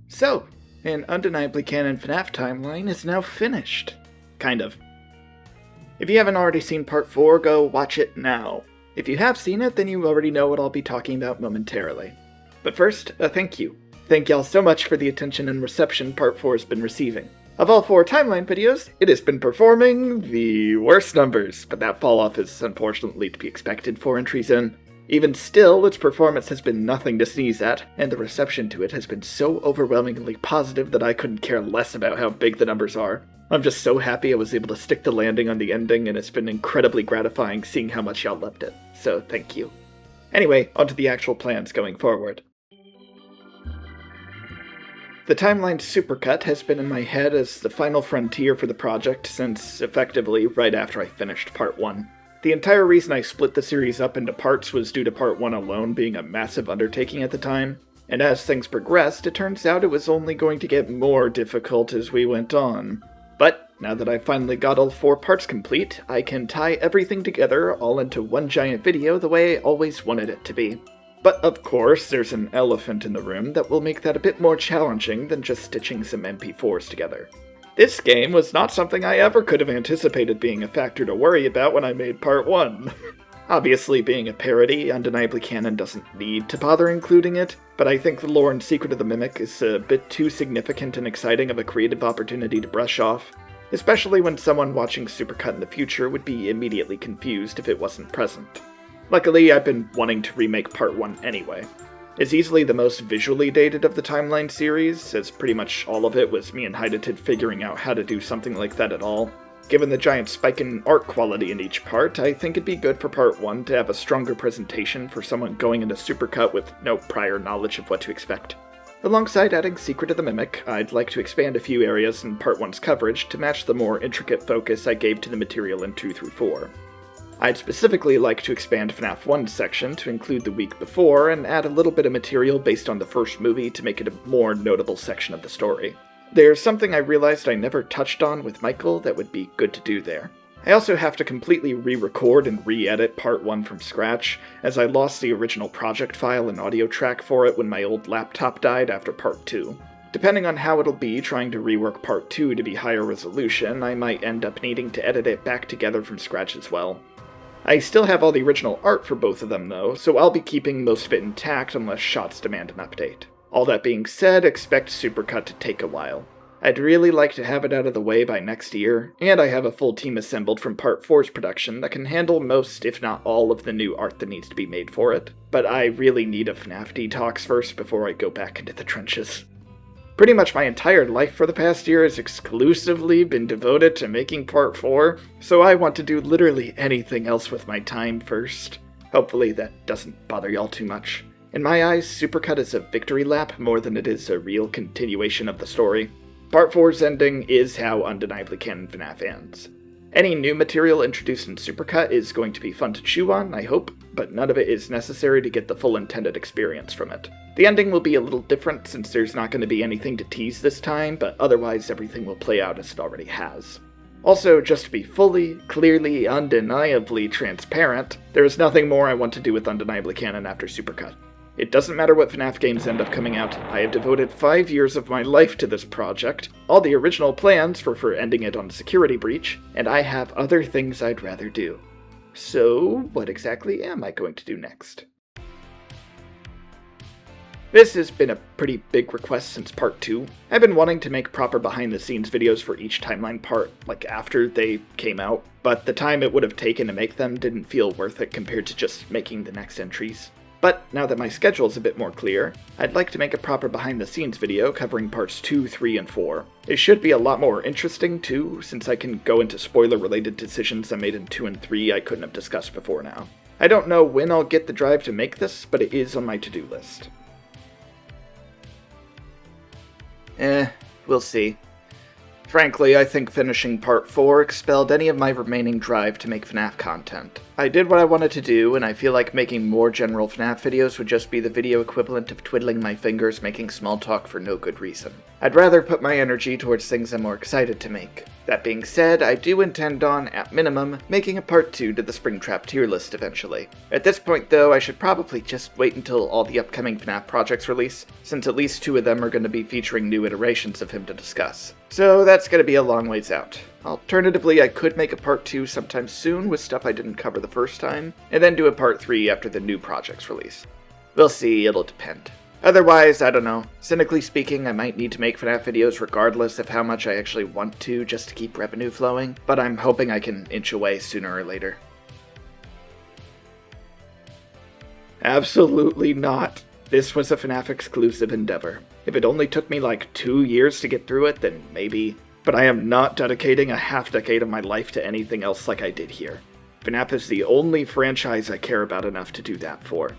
So, an Undeniably Canon FNaF timeline is now finished. Kind of. If you haven't already seen Part 4, go watch it now. If you have seen it, then you already know what I'll be talking about momentarily. But first, a thank you. Thank y'all so much for the attention and reception Part 4 has been receiving. Of all 4 timeline videos, it has been performing the worst numbers, but that fall-off is unfortunately to be expected 4 entries in. Even still, its performance has been nothing to sneeze at, and the reception to it has been so overwhelmingly positive that I couldn't care less about how big the numbers are. I'm just so happy I was able to stick the landing on the ending, and it's been incredibly gratifying seeing how much y'all loved it, so thank you. Anyway, onto the actual plans going forward. The timeline Supercut has been in my head as the final frontier for the project since, effectively, right after I finished Part 1. The entire reason I split the series up into parts was due to Part 1 alone being a massive undertaking at the time, and as things progressed, it turns out it was only going to get more difficult as we went on. But, now that I've finally got all 4 parts complete, I can tie everything together all into one giant video the way I always wanted it to be. But of course, there's an elephant in the room that will make that a bit more challenging than just stitching some MP4s together. This game was not something I ever could have anticipated being a factor to worry about when I made Part 1. Obviously, being a parody, Undeniably Canon doesn't need to bother including it, but I think the lore and Secret of the Mimic is a bit too significant and exciting of a creative opportunity to brush off, especially when someone watching Supercut in the future would be immediately confused if it wasn't present. Luckily, I've been wanting to remake Part 1 anyway. It's easily the most visually dated of the timeline series, as pretty much all of it was me and Hydatid figuring out how to do something like that at all. Given the giant spike in art quality in each part, I think it'd be good for Part 1 to have a stronger presentation for someone going into Supercut with no prior knowledge of what to expect. Alongside adding Secret of the Mimic, I'd like to expand a few areas in Part 1's coverage to match the more intricate focus I gave to the material in 2 through 4. I'd specifically like to expand FNaF 1's section to include the week before and add a little bit of material based on the first movie to make it a more notable section of the story. There's something I realized I never touched on with Michael that would be good to do there. I also have to completely re-record and re-edit Part 1 from scratch, as I lost the original project file and audio track for it when my old laptop died after Part 2. Depending on how it'll be trying to rework Part 2 to be higher resolution, I might end up needing to edit it back together from scratch as well. I still have all the original art for both of them though, so I'll be keeping most of it intact unless shots demand an update. All that being said, expect Supercut to take a while. I'd really like to have it out of the way by next year, and I have a full team assembled from Part 4's production that can handle most, if not all, of the new art that needs to be made for it. But I really need a FNaF detox first before I go back into the trenches. Pretty much my entire life for the past year has exclusively been devoted to making Part 4, so I want to do literally anything else with my time first. Hopefully that doesn't bother y'all too much. In my eyes, Supercut is a victory lap more than it is a real continuation of the story. Part 4's ending is how Undeniably Canon FNaF ends. Any new material introduced in Supercut is going to be fun to chew on, I hope, but none of it is necessary to get the full intended experience from it. The ending will be a little different since there's not going to be anything to tease this time, but otherwise everything will play out as it already has. Also, just to be fully, clearly, undeniably transparent, there is nothing more I want to do with Undeniably Canon after Supercut. It doesn't matter what FNaF games end up coming out, I have devoted 5 years of my life to this project, all the original plans for ending it on a security breach, and I have other things I'd rather do. So, what exactly am I going to do next? This has been a pretty big request since Part 2. I've been wanting to make proper behind-the-scenes videos for each timeline part, like after they came out, but the time it would have taken to make them didn't feel worth it compared to just making the next entries. But now that my schedule's a bit more clear, I'd like to make a proper behind-the-scenes video covering parts 2, 3, and 4. It should be a lot more interesting too, since I can go into spoiler-related decisions I made in 2 and 3 I couldn't have discussed before now. I don't know when I'll get the drive to make this, but it is on my to-do list. We'll see. Frankly, I think finishing Part 4 expelled any of my remaining drive to make FNaF content. I did what I wanted to do, and I feel like making more general FNaF videos would just be the video equivalent of twiddling my fingers making small talk for no good reason. I'd rather put my energy towards things I'm more excited to make. That being said, I do intend on, at minimum, making a part 2 to the Springtrap tier list eventually. At this point though, I should probably just wait until all the upcoming FNaF projects release, since at least 2 of them are going to be featuring new iterations of him to discuss. So that's going to be a long ways out. Alternatively, I could make a part 2 sometime soon with stuff I didn't cover the first time, and then do a part 3 after the new project's release. We'll see, it'll depend. Otherwise, I don't know. Cynically speaking, I might need to make FNaF videos regardless of how much I actually want to just to keep revenue flowing, but I'm hoping I can inch away sooner or later. Absolutely not. This was a FNaF exclusive endeavor. If it only took me like 2 years to get through it, then maybe. But I am not dedicating a half decade of my life to anything else like I did here. FNaF is the only franchise I care about enough to do that for.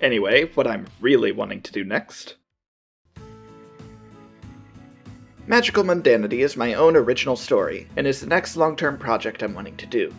Anyway, what I'm really wanting to do next. Magical Mundanity is my own original story, and is the next long-term project I'm wanting to do.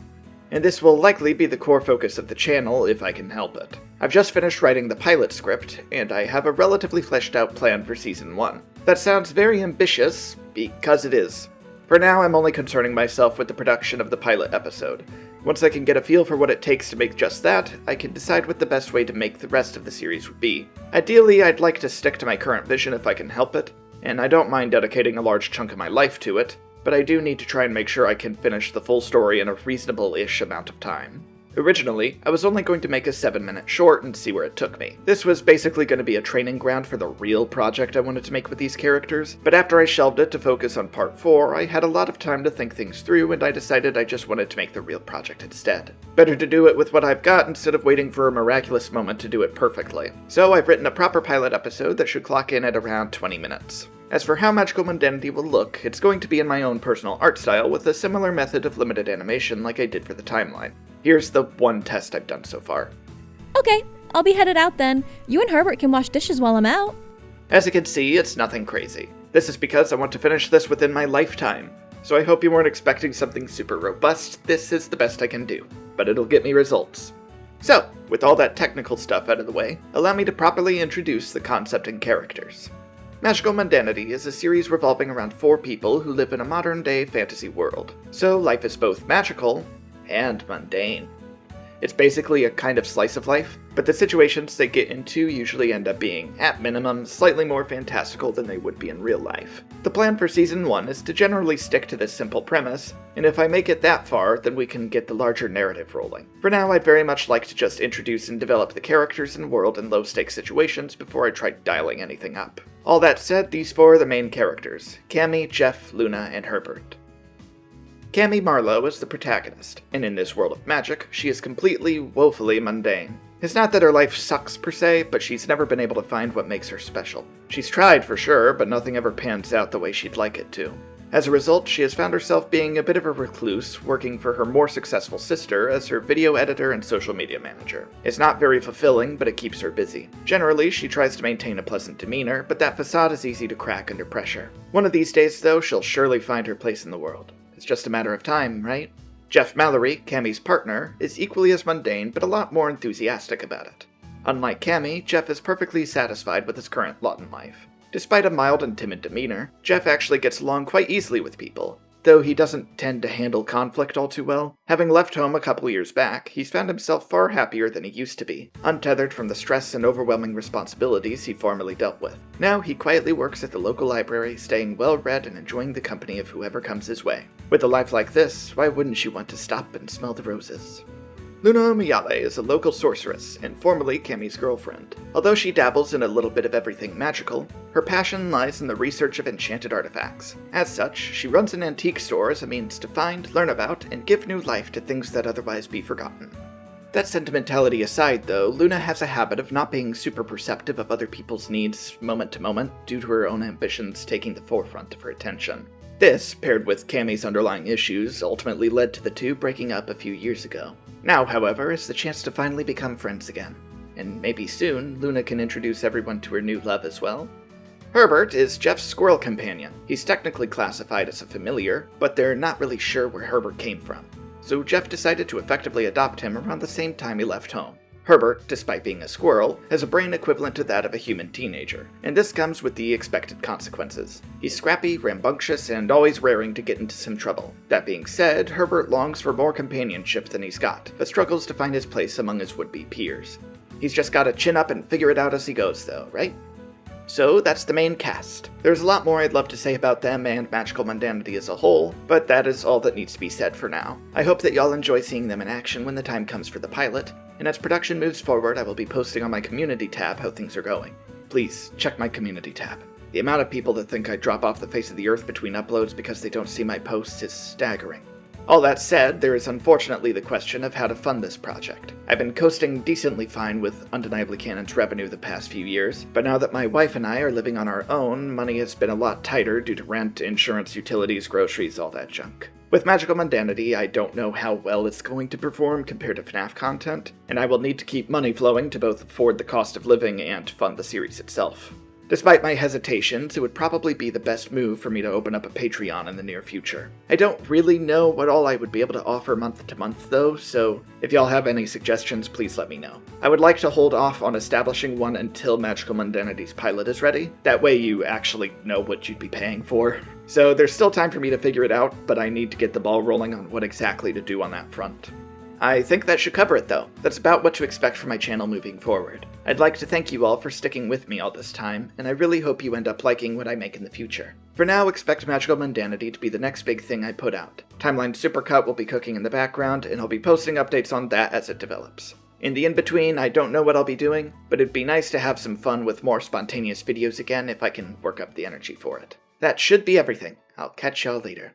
And this will likely be the core focus of the channel if I can help it. I've just finished writing the pilot script, and I have a relatively fleshed out plan for Season 1. That sounds very ambitious, because it is. For now, I'm only concerning myself with the production of the pilot episode. Once I can get a feel for what it takes to make just that, I can decide what the best way to make the rest of the series would be. Ideally, I'd like to stick to my current vision if I can help it, and I don't mind dedicating a large chunk of my life to it, but I do need to try and make sure I can finish the full story in a reasonable-ish amount of time. Originally, I was only going to make a 7-minute short and see where it took me. This was basically going to be a training ground for the real project I wanted to make with these characters, but after I shelved it to focus on part 4, I had a lot of time to think things through and I decided I just wanted to make the real project instead. Better to do it with what I've got instead of waiting for a miraculous moment to do it perfectly. So I've written a proper pilot episode that should clock in at around 20 minutes. As for how Magical Mundanity will look, it's going to be in my own personal art style with a similar method of limited animation like I did for the timeline. Here's the one test I've done so far. Okay, I'll be headed out then. You and Herbert can wash dishes while I'm out. As you can see, it's nothing crazy. This is because I want to finish this within my lifetime. So I hope you weren't expecting something super robust. This is the best I can do, but it'll get me results. So, with all that technical stuff out of the way, allow me to properly introduce the concept and characters. Magical Mundanity is a series revolving around 4 people who live in a modern-day fantasy world, so life is both magical and mundane. It's basically a kind of slice of life, but the situations they get into usually end up being, at minimum, slightly more fantastical than they would be in real life. The plan for Season 1 is to generally stick to this simple premise, and if I make it that far, then we can get the larger narrative rolling. For now, I'd very much like to just introduce and develop the characters and world in low-stakes situations before I try dialing anything up. All that said, these 4 are the main characters: Cammie, Jeff, Luna, and Herbert. Cammie Marlowe is the protagonist, and in this world of magic, she is completely, woefully mundane. It's not that her life sucks per se, but she's never been able to find what makes her special. She's tried for sure, but nothing ever pans out the way she'd like it to. As a result, she has found herself being a bit of a recluse, working for her more successful sister as her video editor and social media manager. It's not very fulfilling, but it keeps her busy. Generally, she tries to maintain a pleasant demeanor, but that facade is easy to crack under pressure. One of these days, though, she'll surely find her place in the world. It's just a matter of time, right? Jeff Mallory, Cammie's partner, is equally as mundane, but a lot more enthusiastic about it. Unlike Cammie, Jeff is perfectly satisfied with his current lot in life. Despite a mild and timid demeanor, Jeff actually gets along quite easily with people, though he doesn't tend to handle conflict all too well. Having left home a couple years back, he's found himself far happier than he used to be, untethered from the stress and overwhelming responsibilities he formerly dealt with. Now he quietly works at the local library, staying well-read and enjoying the company of whoever comes his way. With a life like this, why wouldn't you want to stop and smell the roses? Luna Miyale is a local sorceress, and formerly Cammie's girlfriend. Although she dabbles in a little bit of everything magical, her passion lies in the research of enchanted artifacts. As such, she runs an antique store as a means to find, learn about, and give new life to things that otherwise be forgotten. That sentimentality aside, though, Luna has a habit of not being super perceptive of other people's needs moment to moment due to her own ambitions taking the forefront of her attention. This, paired with Cammie's underlying issues, ultimately led to the two breaking up a few years ago. Now, however, is the chance to finally become friends again. And maybe soon, Luna can introduce everyone to her new love as well. Herbert is Jeff's squirrel companion. He's technically classified as a familiar, but they're not really sure where Herbert came from. so Jeff decided to effectively adopt him around the same time he left home. Herbert, despite being a squirrel, has a brain equivalent to that of a human teenager, and this comes with the expected consequences. He's scrappy, rambunctious, and always raring to get into some trouble. That being said, Herbert longs for more companionship than he's got, but struggles to find his place among his would-be peers. He's just gotta chin up and figure it out as he goes, though, right? So that's the main cast. There's a lot more I'd love to say about them and Magical Mundanity as a whole, but that is all that needs to be said for now. I hope that y'all enjoy seeing them in action when the time comes for the pilot, and as production moves forward, I will be posting on my community tab how things are going. Please, check my community tab. The amount of people that think I drop off the face of the earth between uploads because they don't see my posts is staggering. All that said, there is unfortunately the question of how to fund this project. I've been coasting decently fine with Undeniably Canon's revenue the past few years, but now that my wife and I are living on our own, money has been a lot tighter due to rent, insurance, utilities, groceries, all that junk. With Magical Mundanity, I don't know how well it's going to perform compared to FNaF content, and I will need to keep money flowing to both afford the cost of living and fund the series itself. Despite my hesitations, it would probably be the best move for me to open up a Patreon in the near future. I don't really know what all I would be able to offer month to month though, so if y'all have any suggestions, please let me know. I would like to hold off on establishing one until Magical Mundanity's pilot is ready. That way you actually know what you'd be paying for. So there's still time for me to figure it out, but I need to get the ball rolling on what exactly to do on that front. I think that should cover it though. That's about what to expect from my channel moving forward. I'd like to thank you all for sticking with me all this time, and I really hope you end up liking what I make in the future. For now, expect Magical Mundanity to be the next big thing I put out. Timeline Supercut will be cooking in the background, and I'll be posting updates on that as it develops. In the in-between, I don't know what I'll be doing, but it'd be nice to have some fun with more spontaneous videos again if I can work up the energy for it. That should be everything. I'll catch y'all later.